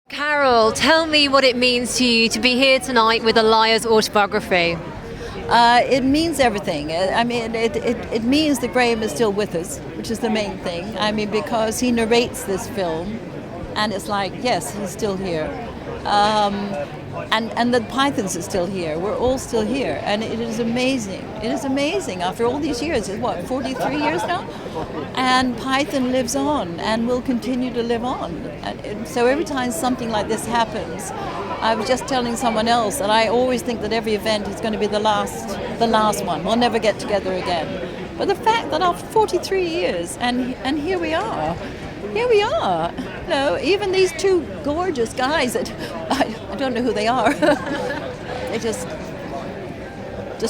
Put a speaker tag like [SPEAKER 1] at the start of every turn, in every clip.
[SPEAKER 1] Carol, tell me what it means to you to be here tonight with A Liar's Autobiography.
[SPEAKER 2] It means everything. I mean, it means that Graham is still with us, which is the main thing. I mean, because he narrates this film, and it's like, yes, he's still here. And the Pythons are still here. We're all still here, and it is amazing. It is amazing. After all these years, it's what, 43 years now? And Python lives on, and will continue to live on. And so every time something like this happens, I was just telling someone else that I always think that every event is going to be the last one. We'll never get together again. But the fact that after 43 years, and here we are. Here we are. You know, even these two gorgeous guys that I don't know who they are. They just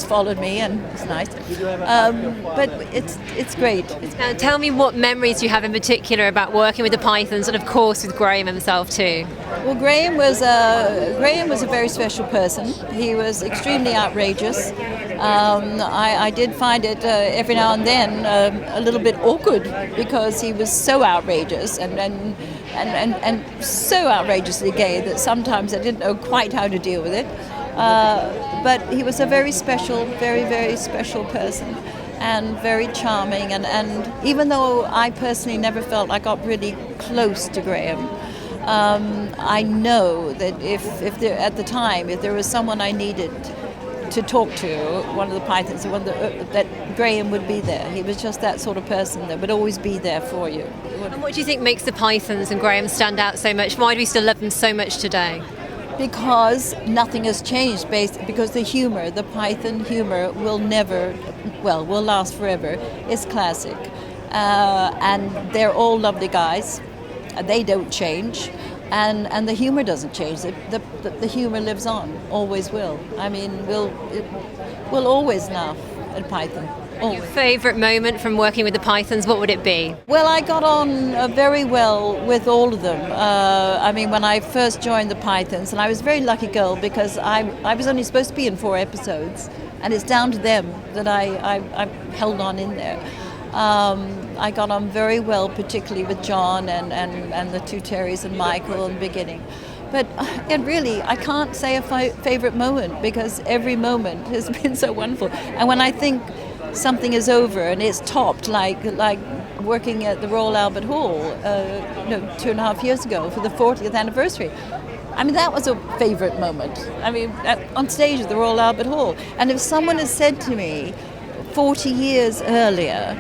[SPEAKER 2] followed me, and it's nice. But it's great.
[SPEAKER 1] Now, tell me what memories you have in particular about working with the Pythons, and of course with Graham himself too.
[SPEAKER 2] Well, Graham was a very special person. He was extremely outrageous. I did find it every now and then a little bit awkward because he was so outrageous and so outrageously gay that sometimes I didn't know quite how to deal with it. But he was a very special, very, very special person, and very charming. And even though I personally never felt I got really close to Graham, I know that if there, at the time, if there was someone I needed to talk to, one of the Pythons, that Graham would be there. He was just that sort of person that would always be there for you.
[SPEAKER 1] And what do you think makes the Pythons and Graham stand out so much? Why do we still love them so much today?
[SPEAKER 2] Because nothing has changed, because the humor, the Python humor, will last forever. It's classic. And they're all lovely guys. They don't change. And the humor doesn't change. The humor lives on, always will. I mean, we'll always laugh at Python.
[SPEAKER 1] Your favourite moment from working with the Pythons, what would it be?
[SPEAKER 2] Well, I got on very well with all of them. I mean, when I first joined the Pythons, and I was a very lucky girl because I was only supposed to be in 4 episodes, and it's down to them that I held on in there. I got on very well, particularly with John and the two Terrys and Michael in the beginning. But really, I can't say a favourite moment because every moment has been so wonderful. And when I think something is over and it's topped, like working at the Royal Albert Hall 2.5 years ago for the 40th anniversary. I mean, that was a favourite moment. I mean, on stage at the Royal Albert Hall. And if someone had said to me 40 years earlier,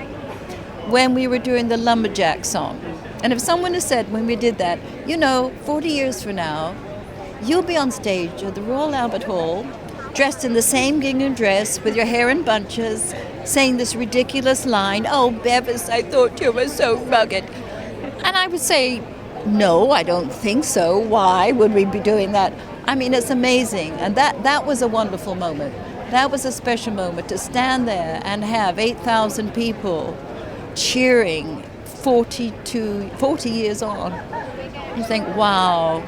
[SPEAKER 2] when we were doing the Lumberjack song, and if someone had said when we did that, 40 years from now, you'll be on stage at the Royal Albert Hall, dressed in the same gingham dress with your hair in bunches, saying this ridiculous line, "Oh, Bevis, I thought you were so rugged." And I would say, no, I don't think so. Why would we be doing that? I mean, it's amazing. And that was a wonderful moment. That was a special moment to stand there and have 8,000 people cheering 40 years on. You think, wow.